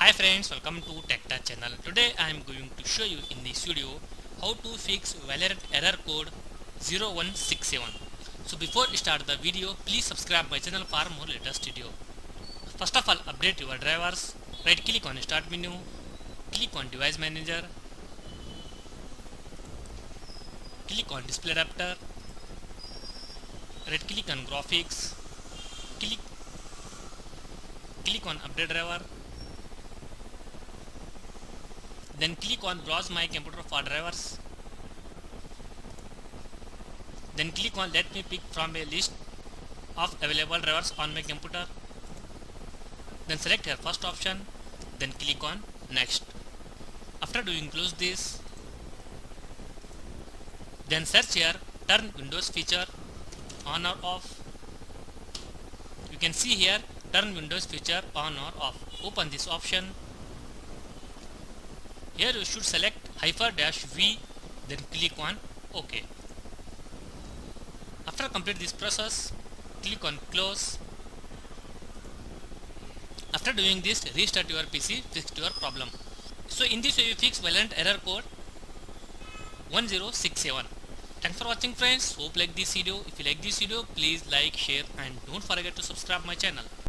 Hi friends, welcome to TechTa channel. Today I am going to show you in this video how to fix Volarant error code 0167. So before you start the video, please subscribe my channel for more latest video. First of all, update your drivers. Right click on start menu, click on device manager, click on display adapter, right click on graphics, click click on update driver, then click on browse my computer for drivers, then click on let me pick from a list of available drivers on my computer, then select your first option, then click on next. After doing close this, then search here turn Windows feature on or off. You can see here turn Windows feature on or off. Open this option. Here you should select -V, then click on OK. After complete this process, click on close. After doing this, restart your PC, fix your problem. So in this way you fix Volarant error code 1067. Thanks for watching friends. Hope like this video. If you like this video, please like, share and don't forget to subscribe my channel.